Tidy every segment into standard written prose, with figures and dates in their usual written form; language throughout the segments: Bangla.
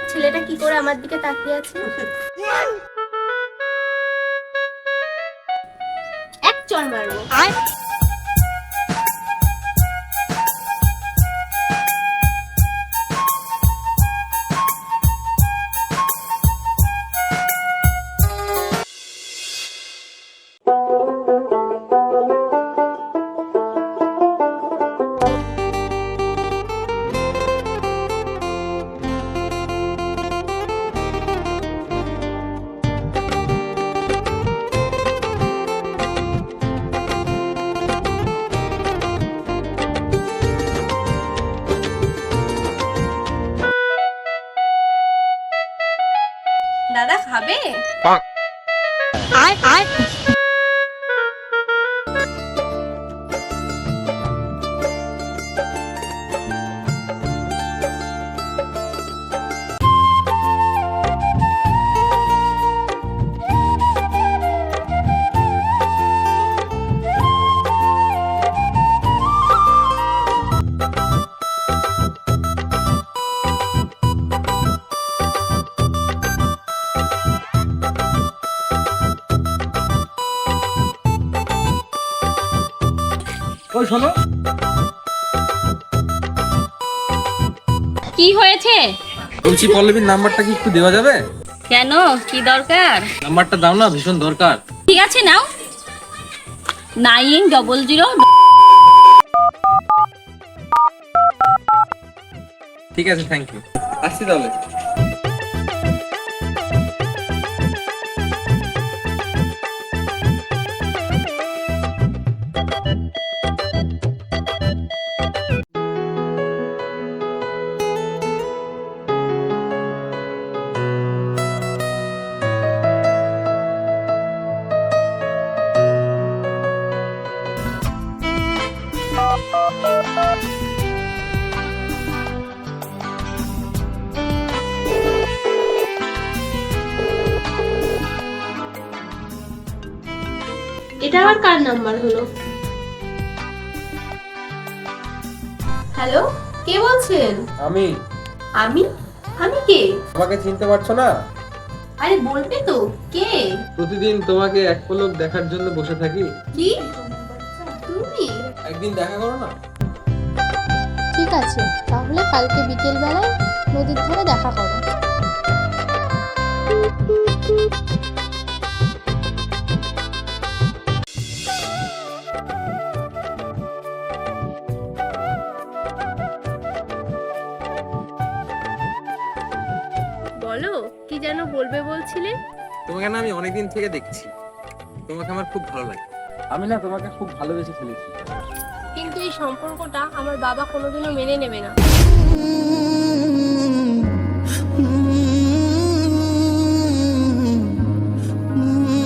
ছেলেটা কি করে আমার দিকে তাকিয়ে আছে। এক চড় মারবো। দাদা খাবে? ওই শোনো, কি হয়েছে? বলছি পল্লবীর নাম্বারটা কি একটু দেওয়া যাবে? কেন, কি দরকার? নাম্বারটা দাও না, ভীষণ দরকার। ঠিক আছে, নাও। 900। ঠিক আছে, থ্যাংক ইউ। আসছি তাহলে। এটা আবার কার নাম্বার হলো? হ্যালো, কে বলছেন? আমি। আমি? আমি কে? আমাকে চিনতে পারছো না? আরে বলবে তো কে? প্রতিদিন তোমাকে এক পলক দেখার জন্য বসে থাকি। কি তুমি? একদিন দেখা করো না। ঠিক আছে, তাহলে কালকে বিকেল বেলায় নদীর ধারে দেখা করো। বলো, কি যেন বলবে বলছিলে? তোমাকে না আমি অনেকদিন থেকে দেখছি, তোমাকে আমার খুব ভালো লাগে। আমি না তোমাকে খুব ভালোবেসে ফেলেছি। কিন্তু এই সম্পর্কটা আমার বাবা কোনোদিনও মেনে নেবে না।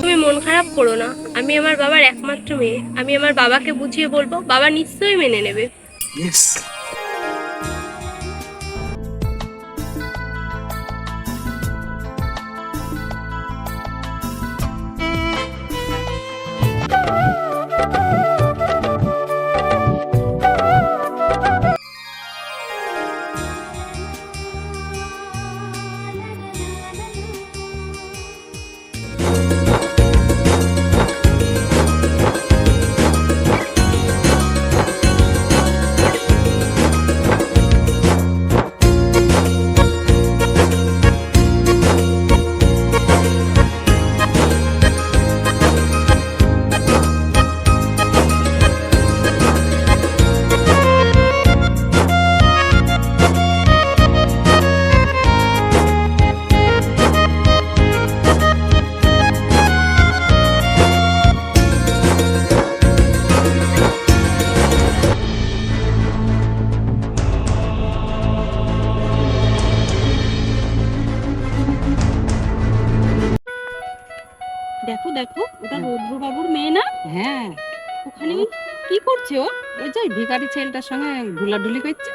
তুমি মন খারাপ করো না, আমি আমার বাবার একমাত্র মেয়ে। আমি আমার বাবাকে বুঝিয়ে বলবো, বাবা নিশ্চয়ই মেনে নেবে। ইয়েস। দেখো দেখো, ওটা রৌদ্রবাবুর মেয়ে না? হ্যাঁ। ওখানে কি করছে ও? ওই যে ভিখারি ছেলেটার সঙ্গে ঢুলাঢুলি করছে।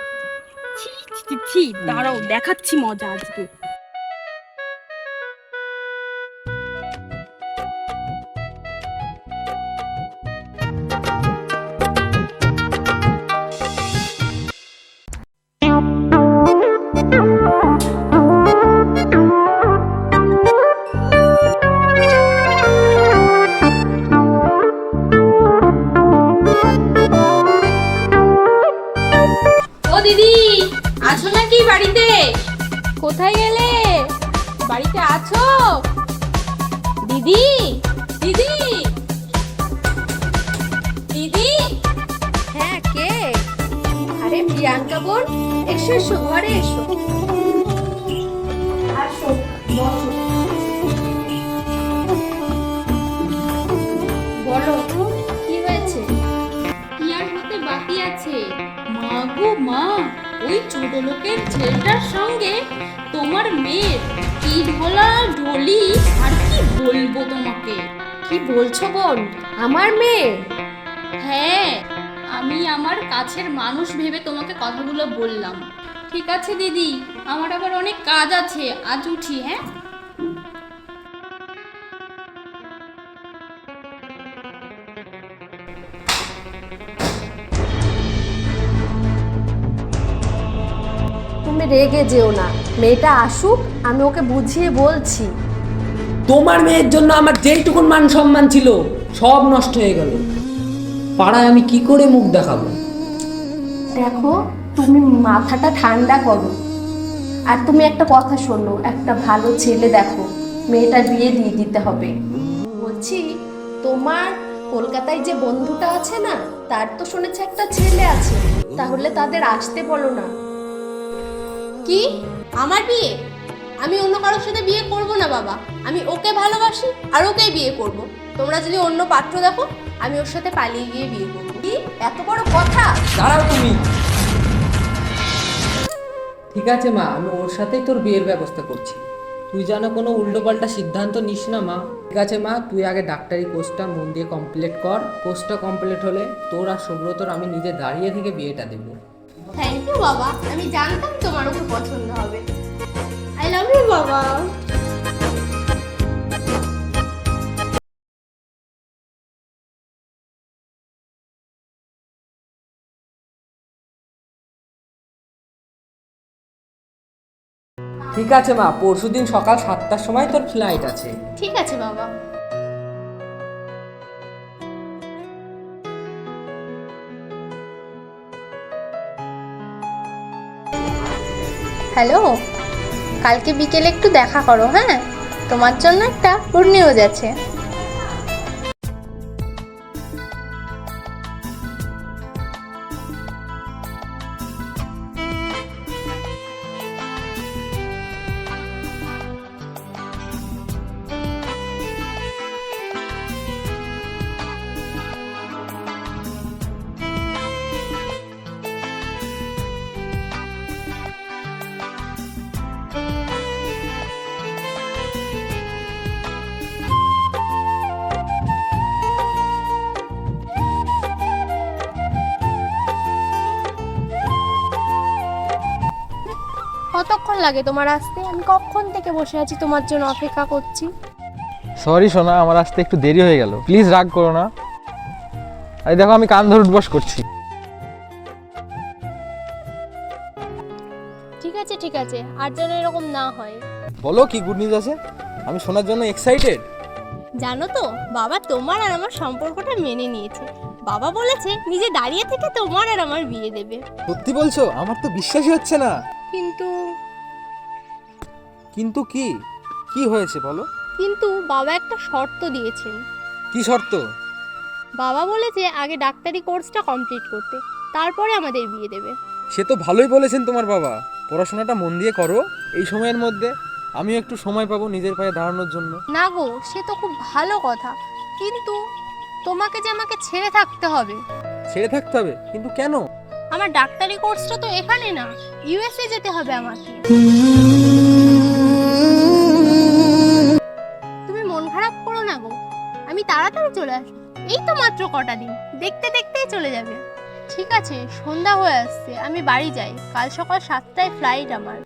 ছি ছি ছি, দাঁড়াও দেখাচ্ছি মজা আজকে। কোথায় গেলে? বাড়িতে আছো? দিদি, দিদি, দিদি। হ্যাঁ, কে? আরে প্রিয়াঙ্কা বোন, এসো এসো, ঘরে এসো। আসো, বসো। বলো, কি হয়েছে? কি আর হতে বাকি আছে? মা গো মা, ওই ছোট লোকের ছেলেটার সঙ্গে তোমার মেয়ের কি ঢোলা ঢলি, আর কি বলবো তোমাকে। কি বলছো বোন? আমার মেয়ে? হ্যাঁ, আমি আমার কাছের মানুষ ভেবে তোমাকে কথাগুলো বললাম। ঠিক আছে দিদি, আমার আবার অনেক কাজ আছে, আজ উঠি। হ্যাঁ, তুমি রেগে যেও না, মেয়েটা আসুক, আমি ওকে বুঝিয়ে বলছি। তোমার মেয়ের জন্য আমার যেইটুকুন মান সম্মান ছিল সব নষ্ট হয়ে গেল। পাড়ায় আমি কি করে মুখ দেখাবো? দেখো, তুমি মাথাটা ঠান্ডা করো, আর তুমি একটা কথা শোনো, একটা ভালো ছেলে দেখো, মেয়েটার বিয়ে দিয়ে দিতে হবে। বলছি, তোমার কলকাতায় যে বন্ধুটা আছে না, তার তো শুনেছি একটা ছেলে আছে, তাহলে তাদের আসতে বলো না। কি আমার বিয়ে? আমি অন্য কারোর সাথে বিয়ে করব না বাবা, আমি ওকে ভালোবাসি আর ওকেই বিয়ে করব। তোমরা যদি অন্য পাত্র দেখো, আমি ওর সাথে পালিয়ে গিয়ে বিয়ে করব। কি এত বড় কথা? দাঁড়াও তুমি। ঠিক আছে মা, আমি ওর সাথেই তোর বিয়ের ব্যবস্থা করছি। তুই যেন কোনো উল্টোপাল্টা সিদ্ধান্ত নিস না মা। ঠিক আছে মা, তুই আগে ডাক্তারি কোর্সটা মন দিয়ে কমপ্লিট কর। কোর্সটা কমপ্লিট হলে তোর আর সুব্রতর আমি নিজে দাঁড়িয়ে থেকে বিয়েটা দেবো। থ্যাংক ইউ বাবা, আমি জানতাম তোমার ওকে পছন্দ হবে। আই লাভ ইউ বাবা। ঠিক আছে মা, পরশুদিন সকাল 7টার সময় তোর ফ্লাইট আছে। ঠিক আছে বাবা। হ্যালো, কালকে বিকেলে একটু দেখা করো। হ্যাঁ, তোমার জন্য একটা গুড নিউজ আছে। কতক্ষণ লাগে তোমার আসতে? আমি কখন থেকে বসে আছি তোমার জন্য, অপেক্ষা করছি। সরি সোনা, আমার আসতে একটু দেরি হয়ে গেল, প্লিজ রাগ করো না। এই দেখো, আমি কান ধরে উঠবস করছি। ঠিক আছে ঠিক আছে, আর যেন এরকম না হয়। বলো, কি গুড নিউজ আছে? আমি শোনার জন্য এক্সাইটেড। জানো তো, বাবা তোমার আর আমার সম্পর্কটা মেনে নিয়েছে। বাবা বলেছে নিজে দাঁড়িয়ে থেকে তোমার আর আমার বিয়ে দেবে। সত্যি বলছো? আমার তো বিশ্বাসই হচ্ছে না। কিন্তু কিন্তু কি? কি হয়েছে বলো? কিন্তু বাবা একটা শর্ত দিয়েছেন। কি শর্ত? বাবা বলেছে আগে ডাক্তারি কোর্সটা কমপ্লিট করতে, তারপরে আমাদের বিয়ে দেবে। সে তো ভালোই বলেছেন তোমার বাবা, পড়াশোনাটা মন দিয়ে করো। এই সময়ের মধ্যে আমিও একটু সময় পাবো নিজের পায়ে দাঁড়ানোর জন্য। না গো, সে তো খুব ভালো কথা, কিন্তু তোমাকে যে আমাকে ছেড়ে থাকতে হবে। ছেড়ে থাকতে হবে? কিন্তু কেন? আমার ডাক্তারি কোর্সটা তো এখানে না, ইউএসএ যেতে হবে আমাকে। তুমি মন খারাপ করো না গো, আমি তাড়াতাড়ি চলে আসবো। এই তো মাত্র কটা দিন, দেখতে দেখতেই চলে যাবে। ঠিক আছে, সন্ধ্যা হয়ে আসছে, আমি বাড়ি যাই। কাল সকাল 7টায় ফ্লাইট আমার।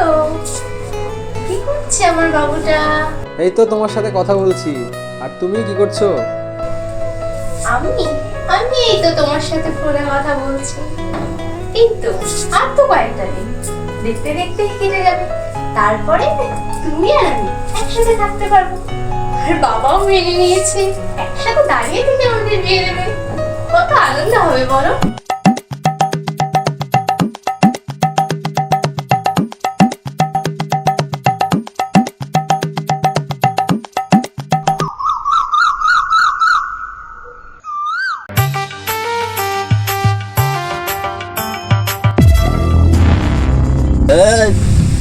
তো কি করছে আমার বাবুটা? এই তো তোমার সাথে কথা বলছি। আর তুমি কি করছো? আমি আমি এই তো তোমার সাথে ফোনে কথা বলছি। এই তো আর তো কয়েকটা দিন, দেখতে দেখতে কেটে যাবে। তারপরে তুমি আর আমি একসাথে থাকতে পারবো। আর বাবাও মেনে নিয়েছে, একসাথে দাঁড়িয়ে থেকে আমাদের বিয়ে দেবে। কত আনন্দ হবে বলো?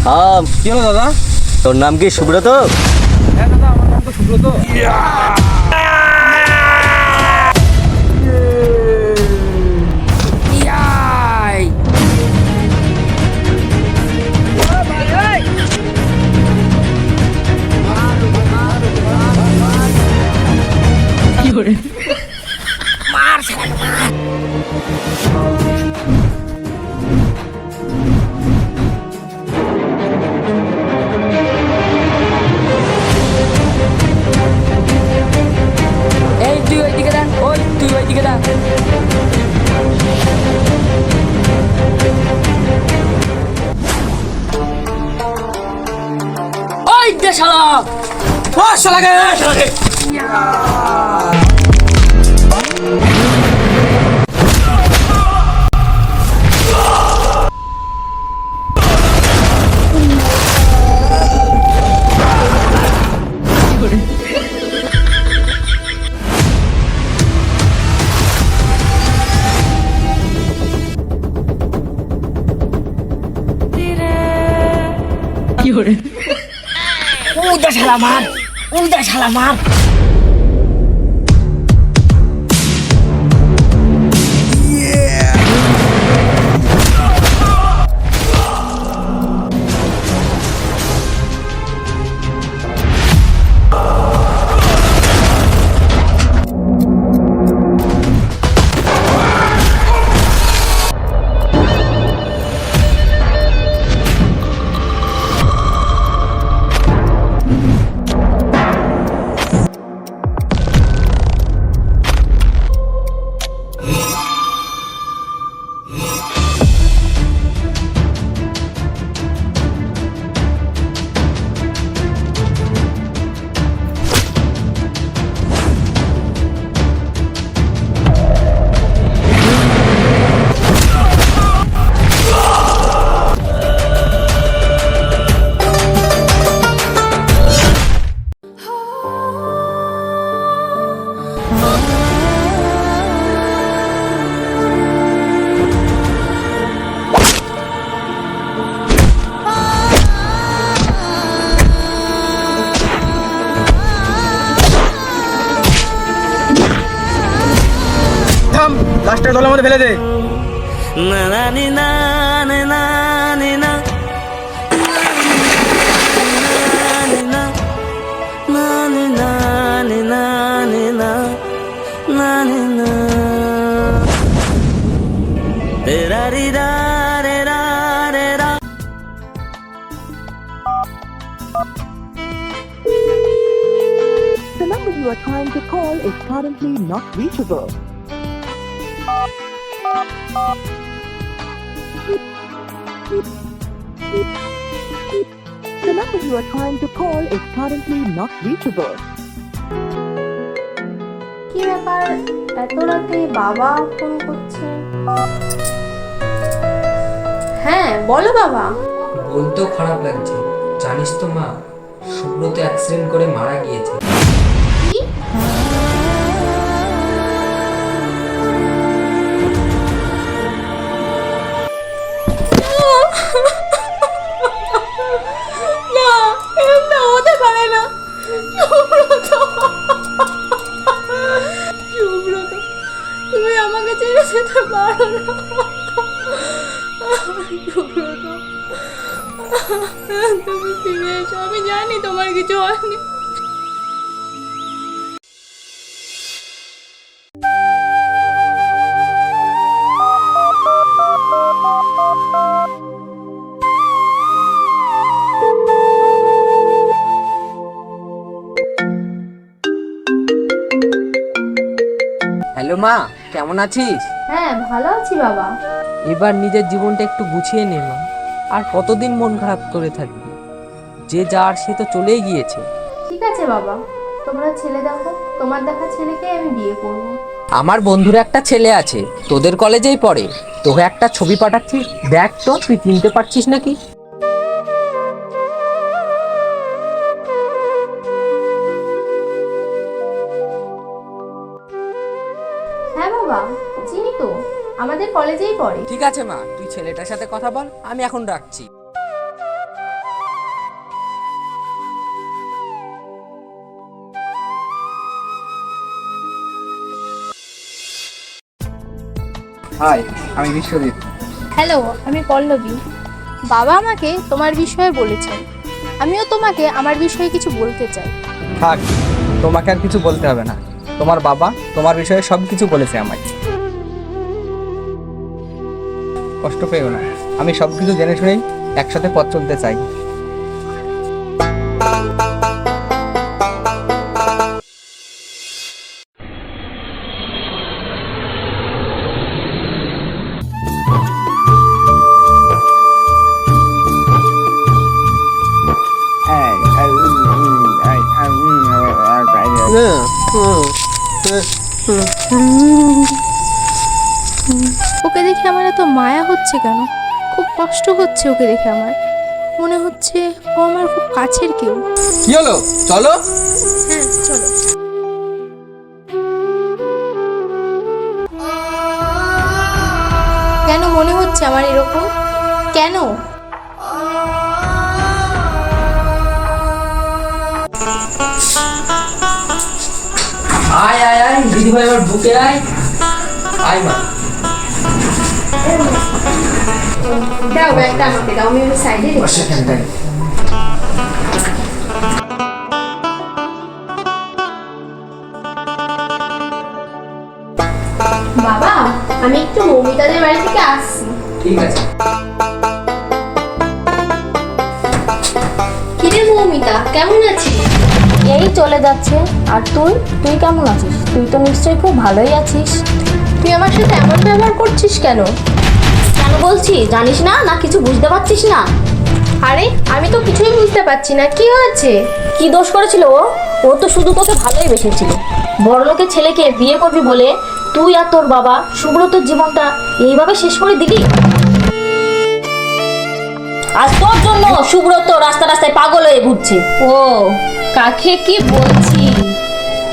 থাম। কি হলো দাদা? তোর নাম কি সুব্রত? হ্যাঁ দাদা, আমার নাম তো সুব্রত। এই তুই ওইদিকে দা, ওই তুই ওইদিকে দা। ওই দে শালা, ও শালাকে উদা শালা মার, উদা শালা মার। থাম, লাস্টের দলের মধ্যে ফেলে দে। না না নি না নে না নি না না নি না নি না নি না না নি না তেরা রি রা রে রা রে রা। The number you are trying to call is currently not reachable. The number you are trying to call is currently not reachable. কি ব্যাপার, এত রাতে বাবা ফোন করছে? হ্যাঁ বলো বাবা। বলতেও খারাপ লাগছে, জানিস তো মা, সুব্রত অ্যাক্সিডেন্ট করে মারা গিয়েছে। কি? না, এটা হতে পারে না। সুব্রত, সুব্রত, তুমি আমাকে ছেড়ে যেতে পারো না। সুব্রত, তুমি ফিরে এসো। আমি জানি তোমার কিছু হয়নি। হ্যালো মা, কেমন আছিস? হ্যাঁ ভালো আছি বাবা। এবার নিজের জীবনটা একটু গুছিয়ে নে মা। আর কতদিন মন খারাপ করে থাকবি? যে যার সে তো চলেই গিয়েছে। ঠিক আছে বাবা, তোমরা ছেলে দেখো, তোমার দেখা ছেলেকে আমি বিয়ে করব। আমার বন্ধুর একটা ছেলে আছে, তোদের কলেজেই পড়ে। তোকে একটা ছবি পাঠাচ্ছি, দেখ তো তুই চিনতে পারছিস নাকি? হ্যাঁ বাবা, চিনি তো, আমাদের কলেজেই পড়ে। ঠিক আছে মা, তুই ছেলেটার সাথে কথা বল, আমি এখন রাখছি। হাই, আমি বিশ্বজিৎ। হ্যালো, আমি পল্লবী। বাবা আমাকে তোমার বিষয়ে বলেছেন, আমিও তোমাকে আমার বিষয়ে কিছু বলতে চাই। থাক, তোমাকে আর কিছু বলতে হবে না। তোমার বাবা তোমার বিষয়ে সব কিছু বলেছে আমায়। কষ্ট পেও না, আমি সব কিছু জেনে শুনেই একসাথে পথ চলতে চাই। ওকে দেখে আমার এত মায়া হচ্ছে কেন? খুব কষ্ট হচ্ছে ওকে দেখে আমার। মনে হচ্ছে ও আমার খুব কাছের কেউ। কি হলো, চলো। হ্যাঁ চলো। কেন মনে হচ্ছে আমার এরকম? কেন? আয় আয় আয় দিদি ভাই, আমার বুকে আয়। আয় মা। দাও ব্যাগটা আমাকে দাও, আমি সাইডে রেখে। বাবা, আমি একটু মৌমিতাদের বাড়ি থেকে আসছি। ঠিক আছে। কিরে মৌমিতা, কেমন আছিস? এই চলে যাচ্ছে। আর তুই তুই কেমন আছিস? তুই তো নিশ্চয়ই খুব ভালোই আছিস। তুই আমার সাথে এমন ব্যবহার করছিস কেন? কেন বলছি জানিস না, না কিছু বুঝতে পারছিস না? আরে আমি তো কিছুই বুঝতে পারছি না, কি হয়েছে? কি দোষ করেছিল ও? ও তো শুধু তোকে ভালোই বেসেছিল। বড়লোকের ছেলেকে বিয়ে করবি বলে তুই আর তোর বাবা সুব্রতর জীবনটা এইভাবে শেষ করে দিলি। আজ তোর জন্য সুব্রত রাস্তা রাস্তায় পাগল হয়ে ঘুরছে। ও কাকে কি বলছি?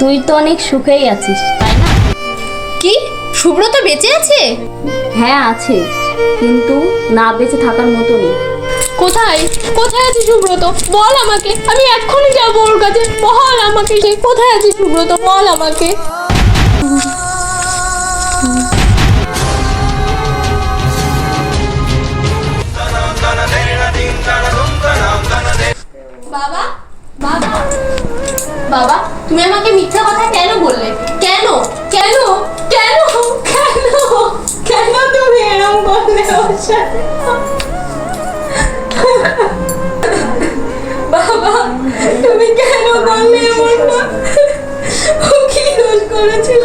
তুই তো অনেক সুখেই আছিস, তাই না? কি সুব্রত বেঁচে আছে? হ্যাঁ আছে, কিন্তু না বেঁচে থাকার মতো নেই। কোথায় কোথায় আছে সুব্রত? বল আমাকে, আমি এক্ষুনি যাবো ওর কাছে। বল আমাকে সে কোথায় আছে সুব্রত, বল আমাকে। বাবা বাবা বাবা, তুমি আমাকে মিথ্যা কথা কেন বললে? কেন কেন কেন কেন কেন তুমি এরকম করলে ওর সাথে? বাবা, তুমি কেন করলে এমনটা? ও কি দোষ করেছিল?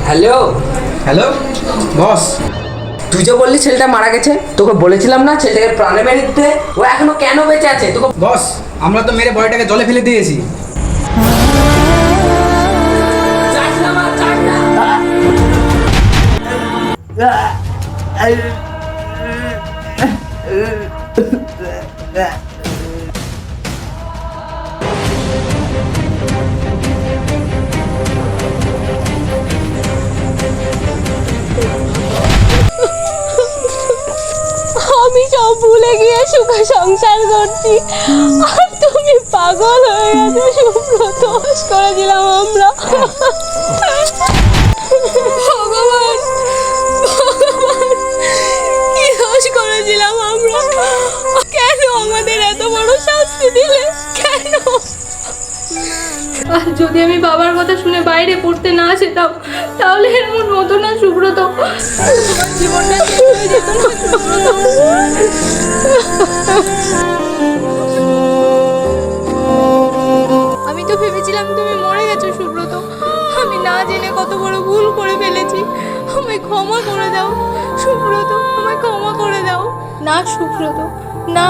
Hello hello boss. তুই যে বললি ছেলেটা মারা গেছে, তোকে বলেছিলাম না ছেলেটাকে প্রাণে মেরে দিতে? ও এখনো কেন বেঁচে আছে? তোকে বস, আমরা তো মেরে বয়টাকে জলে ফেলে দিয়েছি। চাস না মা, চাস না। আমি সব ভুলে গিয়ে সুখে সংসার করছি, আর তুমি পাগল হয়ে গেছো সুব্রত। দোষ করেছিলাম আমরা। ভগবান ভগবান, কি দোষ করেছিলাম আমরা? কেন আমাদের এত বড় শাস্তি দিলে? কেন? আজ যদি আমি বাবার কথা শুনে বাইরে পড়তে না যেতাম তাহলে এমন হতো না সুব্রত, তোমার জীবনটা শেষ হয়ে যেত না সুব্রত। আমি তো ভেবেছিলাম তুমি মরে গেছো সুব্রত, আমি না জেনে কত বড় ভুল করে ফেলেছি, আমায় ক্ষমা করে দাও সুব্রত, আমায় ক্ষমা করে দাও। না সুব্রত, না,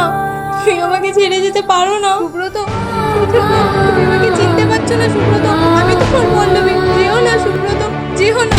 তুমি আমাকে ছেড়ে যেতে পারো না সুব্রত, তুমি আমাকে চিনতে পারছো না সুব্রত, আমি তোমার পল্লবী, যেও না সুব্রত, যেও না।